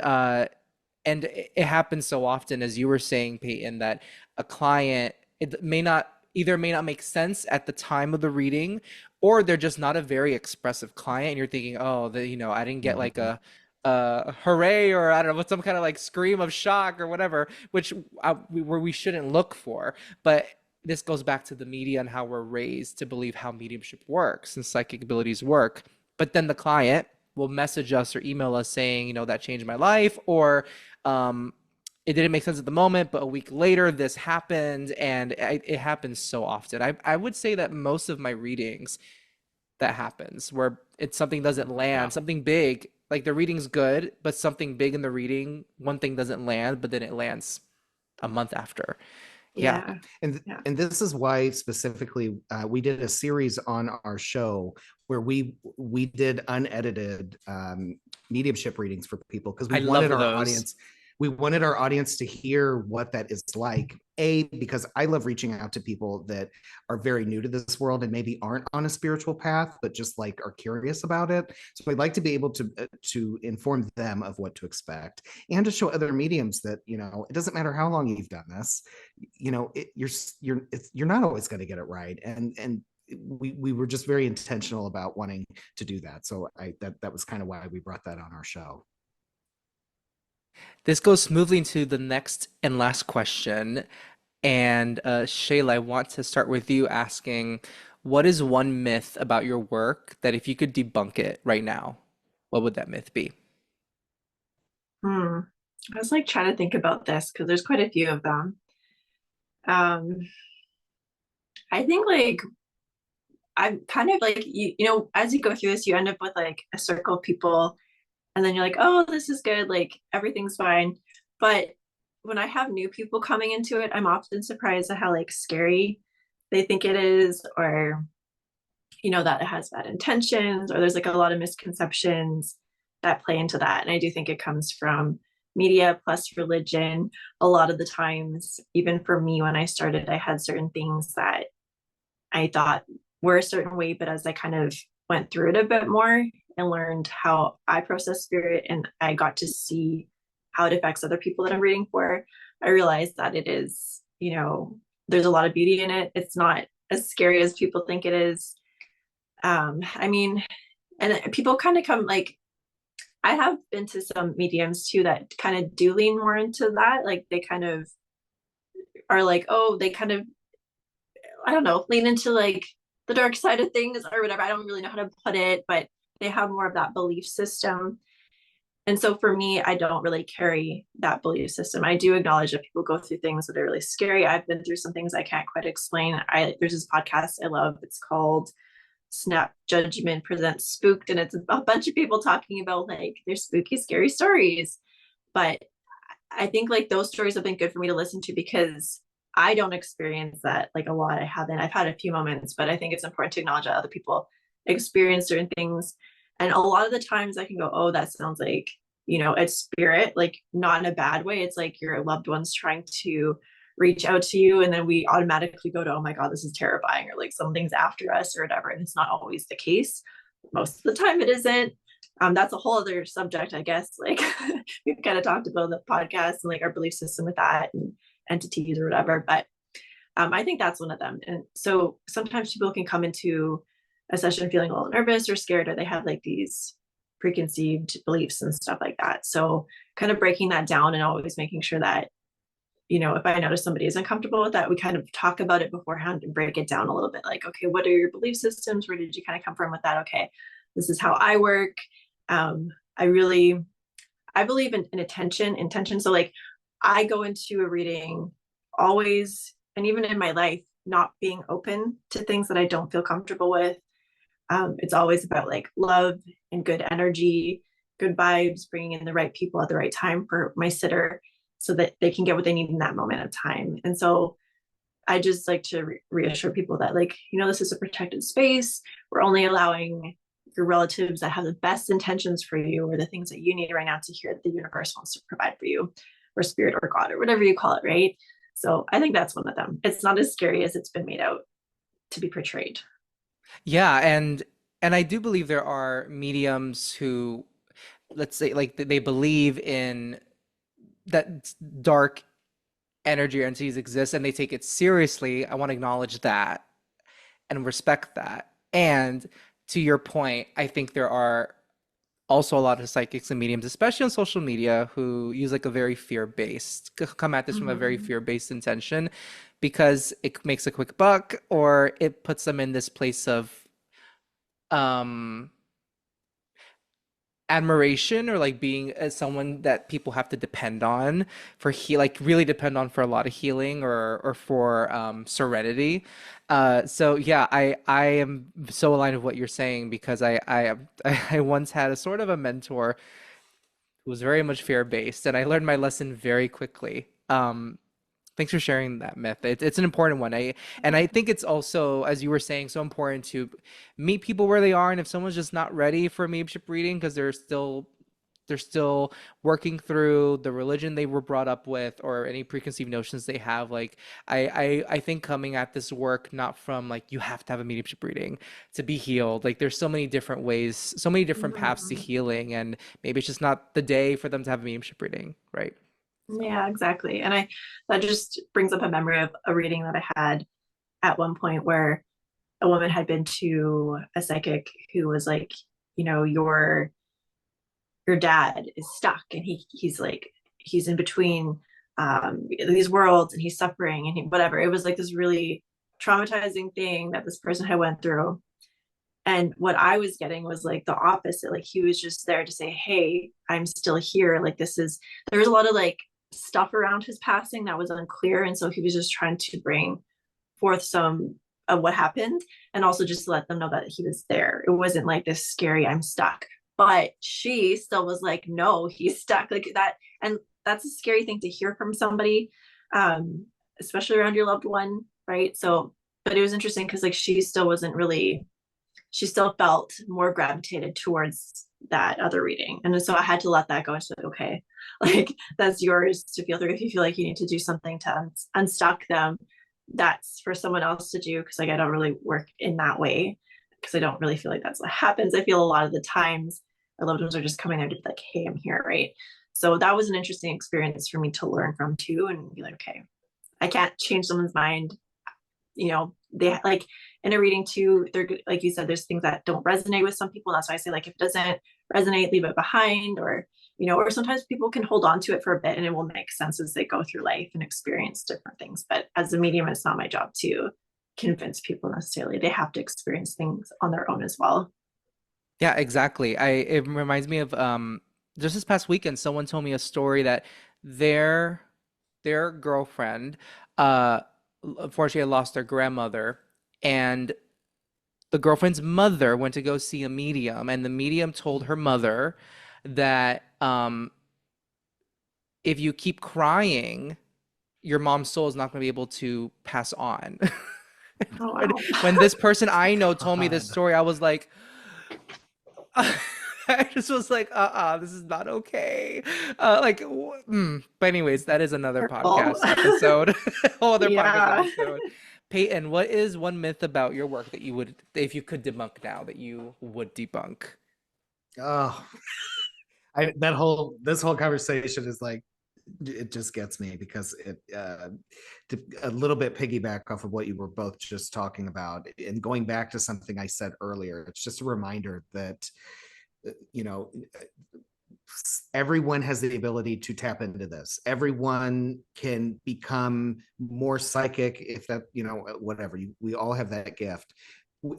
it happens so often, as you were saying, Payton, that a client, it may not make sense at the time of the reading, or they're just not a very expressive client, and you're thinking, oh, I didn't get like a hooray, or I don't know, what, some kind of like scream of shock or whatever, which where we shouldn't look for. But this goes back to the media and how we're raised to believe how mediumship works and psychic abilities work. But then the client will message us or email us saying, that changed my life, or it didn't make sense at the moment, but a week later this happened. And it happens so often. I would say that most of my readings, that happens, where something doesn't land, something big, like the reading's good, but something big in the reading, one thing doesn't land, but then it lands a month after. Yeah. And this is why specifically we did a series on our show where we did unedited mediumship readings for people, because we wanted our audience. we wanted our audience to hear what that is like. A, because I love reaching out to people that are very new to this world and maybe aren't on a spiritual path, but just like are curious about it. So I'd like to be able to inform them of what to expect, and to show other mediums that, you know, it doesn't matter how long you've done this, you know, you're not always going to get it right. And we were just very intentional about wanting to do that. So that was kind of why we brought that on our show. This goes smoothly into the next and last question. And Shayla, I want to start with you asking, what is one myth about your work that if you could debunk it right now, what would that myth be? Hmm. I was like trying to think about this because there's quite a few of them. Um, I think like I'm kind of like you know, as you go through this, you end up with like a circle of people, and then you're like, oh, this is good, like everything's fine. But when I have new people coming into it, I'm often surprised at how like scary they think it is, or you know, that it has bad intentions, or there's like a lot of misconceptions that play into that. And I do think it comes from media plus religion. A lot of the times, even for me, when I started, I had certain things that I thought were a certain way, but as I kind of went through it a bit more and learned how I process spirit, and I got to see how it affects other people that I'm reading for, I realized that it is, you know, there's a lot of beauty in it. It's not as scary as people think it is. I mean, and people kind of come like, I have been to some mediums too that kind of do lean more into that. Like they kind of are like, oh, they kind of, I don't know, lean into like the dark side of things or whatever. I don't really know how to put it, but they have more of that belief system. And so for me, I don't really carry that belief system. I do acknowledge that people go through things that are really scary. I've been through some things I can't quite explain. There's this podcast I love. It's called Snap Judgment Presents Spooked, and it's a bunch of people talking about like their spooky, scary stories. But I think like those stories have been good for me to listen to because I don't experience that like a lot. I haven't. I've had a few moments, but I think it's important to acknowledge that other people experience certain things. And a lot of the times I can go, oh, that sounds like, you know, it's spirit, like not in a bad way. It's like your loved ones trying to reach out to you. And then we automatically go to, oh my God, this is terrifying, or like something's after us or whatever. And it's not always the case. Most of the time it isn't. That's a whole other subject, I guess. Like we've kind of talked about the podcast and like our belief system with that and entities or whatever. But I think that's one of them. And so sometimes people can come into a session feeling a little nervous or scared, or they have like these preconceived beliefs and stuff like that. So kind of breaking that down and always making sure that, you know, if I notice somebody is uncomfortable with that, we kind of talk about it beforehand and break it down a little bit. Like, okay, what are your belief systems? Where did you kind of come from with that? Okay, this is how I work. I believe in intention. So like I go into a reading always, and even in my life, not being open to things that I don't feel comfortable with. It's always about like love and good energy, good vibes, bringing in the right people at the right time for my sitter so that they can get what they need in that moment of time. And so I just like to reassure people that like, you know, this is a protected space. We're only allowing your relatives that have the best intentions for you, or the things that you need right now to hear that the universe wants to provide for you, or spirit or God or whatever you call it, right? So I think that's one of them. It's not as scary as it's been made out to be portrayed. Yeah, and I do believe there are mediums who, let's say, like they believe in that dark energy or entities exist and they take it seriously. I want to acknowledge that and respect that. And to your point, I think there are also a lot of psychics and mediums, especially on social media, who use like a very fear-based, come at this from a very Mm-hmm. fear-based intention because it makes a quick buck or it puts them in this place of um admiration, or like being as someone that people have to depend on for like really depend on for a lot of healing or for serenity. So yeah, I am so aligned with what you're saying because I once had a sort of a mentor who was very much fear-based, and I learned my lesson very quickly. Thanks for sharing that myth. It's an important one. And I think it's also, as you were saying, so important to meet people where they are. And if someone's just not ready for a mediumship reading because they're still they're still working through the religion they were brought up with or any preconceived notions they have. Like I think coming at this work not from like you have to have a mediumship reading to be healed. Like there's so many different ways, so many different paths to Mhm. healing, and maybe it's just not the day for them to have a mediumship reading, right? So Yeah, exactly. And that just brings up a memory of a reading that I had at one point where a woman had been to a psychic who was like, you know, your dad is stuck and he's like he's in between these worlds and he's suffering and whatever. It was like this really traumatizing thing that this person had went through. And what I was getting was like the opposite. Like he was just there to say, hey, I'm still here. Like there was a lot of like stuff around his passing that was unclear. And so he was just trying to bring forth some of what happened and also just to let them know that he was there. It wasn't like this scary, I'm stuck. But she still was like, no, he's stuck. Like that. And that's a scary thing to hear from somebody, especially around your loved one. Right. So, but it was interesting because like she still felt more gravitated towards that other reading. And so I had to let that go. It's like, okay, like that's yours to feel through. If you feel like you need to do something to unstuck them, that's for someone else to do. Cause like, I don't really work in that way because I don't really feel like that's what happens. I feel a lot of the times our loved ones are just coming there to be like, hey, I'm here. Right. So that was an interesting experience for me to learn from too and be like, okay, I can't change someone's mind. You know, they like in a reading too, they're like you said, there's things that don't resonate with some people. That's why I say like if it doesn't resonate, leave it behind, or you know, or sometimes people can hold on to it for a bit and it will make sense as they go through life and experience different things. But as a medium, it's not my job to convince people necessarily. They have to experience things on their own as well. yeah, exactly. It reminds me of just this past weekend, someone told me a story that their their girlfriend uh unfortunately had lost their grandmother, and the girlfriend's mother went to go see a medium, and the medium told her mother that if you keep crying, your mom's soul is not going to be able to pass on. Oh when, wow. when this person I know told me this God. story, I was like, I just was like, this is not okay. But anyways, that is another Careful. podcast episode, whole other podcast Yeah. episode. Peyton, what is one myth about your work that you would, if you could debunk now, that you would debunk? Oh, this whole conversation is like, it just gets me because to a little bit piggyback off of what you were both just talking about and going back to something I said earlier, it's just a reminder that you know everyone has the ability to tap into this. Everyone can become more psychic if that, whatever. We all have that gift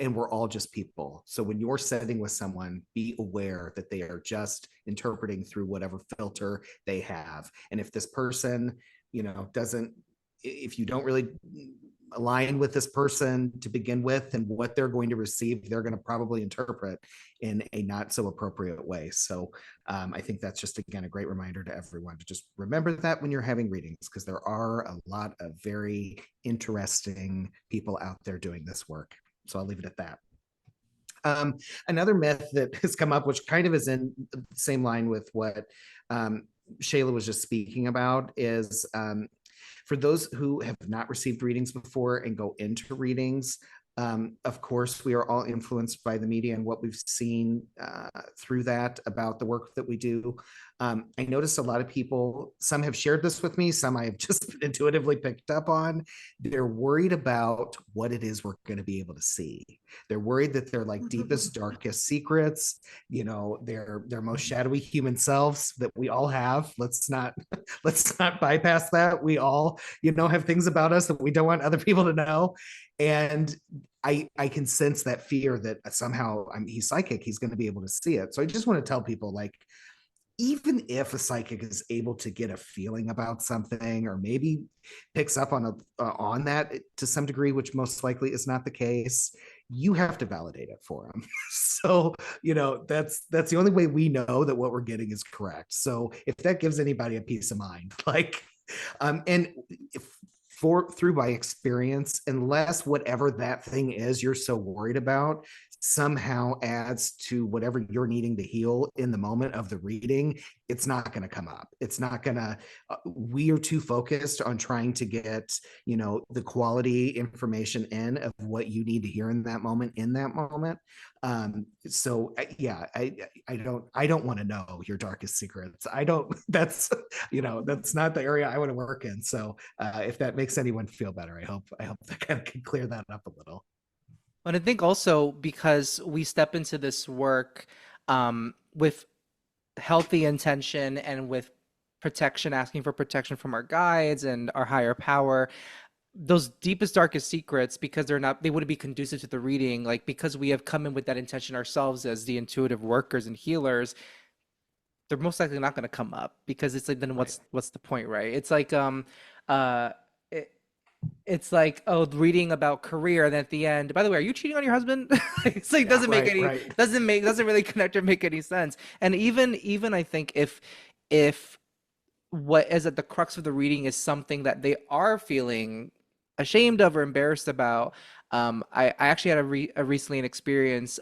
and we're all just people. So when you're sitting with someone, be aware that they are just interpreting through whatever filter they have. And if this person, doesn't, if you don't really align with this person to begin with and what they're going to receive, they're going to probably interpret in a not so appropriate way. So I think that's just, again, a great reminder to everyone to just remember that when you're having readings, because there are a lot of very interesting people out there doing this work. So I'll leave it at that. Another myth that has come up, which kind of is in the same line with what Shayla was just speaking about, is for those who have not received readings before and go into readings, of course, we are all influenced by the media and what we've seen through that about the work that we do. I noticed a lot of people, some have shared this with me, some I have just intuitively picked up on. They're worried about what it is we're going to be able to see. They're worried that their like deepest, darkest secrets, their most shadowy human selves that we all have. Let's not bypass that. We all, have things about us that we don't want other people to know. And I can sense that fear that somehow he's psychic, he's going to be able to see it. So I just want to tell people, like, even if a psychic is able to get a feeling about something or maybe picks up on that to some degree, which most likely is not the case, you have to validate it for them. So that's the only way we know that what we're getting is correct. So if that gives anybody a peace of mind, like and if through by experience, unless whatever that thing is you're so worried about somehow adds to whatever you're needing to heal in the moment of the reading, it's not going to come up. It's not going to, we are too focused on trying to get, the quality information in of what you need to hear in that moment, so yeah, I don't want to know your darkest secrets. I don't, that's not the area I want to work in. So if that makes anyone feel better, I hope that kind of can clear that up a little. And I think also because we step into this work with healthy intention and with protection, asking for protection from our guides and our higher power, those deepest, darkest secrets, because they wouldn't be conducive to the reading, like because we have come in with that intention ourselves as the intuitive workers and healers, they're most likely not going to come up, because it's like, then what's the point, right? It's like it's like, oh, reading about career, and then at the end, by the way, are you cheating on your husband? It's like, doesn't really connect or make any sense. And even I think if what is at the crux of the reading is something that they are feeling ashamed of or embarrassed about, I actually had recently an experience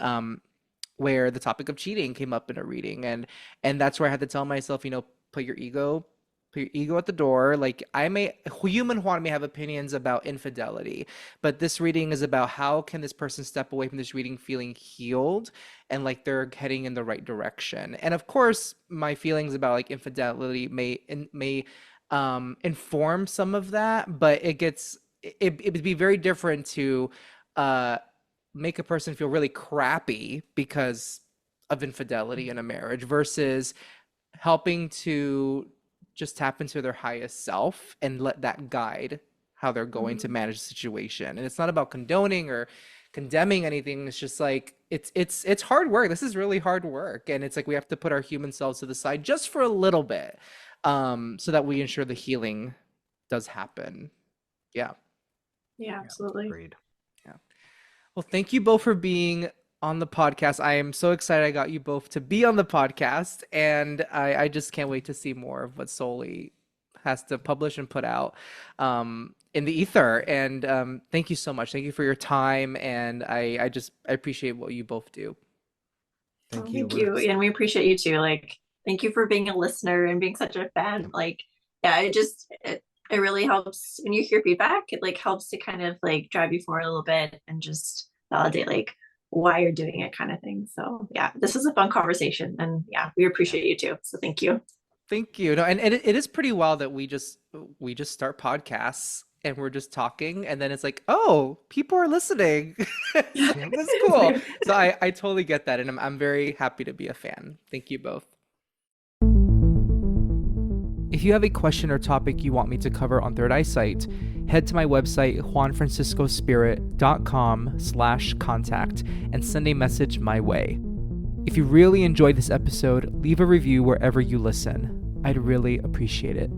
where the topic of cheating came up in a reading, and that's where I had to tell myself, put your ego at the door. Like, human Juan may have opinions about infidelity, but this reading is about how can this person step away from this reading feeling healed and like they're heading in the right direction. And of course, my feelings about like infidelity may inform some of that, but it would be very different to make a person feel really crappy because of infidelity in a marriage versus helping to just tap into their highest self and let that guide how they're going to manage the situation. And it's not about condoning or condemning anything. It's just like, it's hard work. This is really hard work. And it's like, we have to put our human selves to the side just for a little bit, so that we ensure the healing does happen. Yeah. Yeah, absolutely. Agreed. Yeah. Well, thank you both for being on the podcast. I am so excited I got you both to be on the podcast, and I just can't wait to see more of what Souly has to publish and put out in the ether. And thank you so much. Thank you for your time, and I appreciate what you both do. Thank you. And we appreciate you too. Like, thank you for being a listener and being such a fan. Like, yeah, it really helps when you hear feedback. It like helps to kind of like drive you forward a little bit and just validate like why you're doing it, kind of thing. So yeah, this was a fun conversation, and yeah, we appreciate you too. So thank you. Thank you. No, and it is pretty wild that we just start podcasts and we're just talking, and then it's like, oh, people are listening. That's cool. So I totally get that, and I'm very happy to be a fan. Thank you both. If you have a question or topic you want me to cover on Third Eyesight, head to my website, juanfranciscospirit.com/contact, and send a message my way. If you really enjoyed this episode, leave a review wherever you listen. I'd really appreciate it.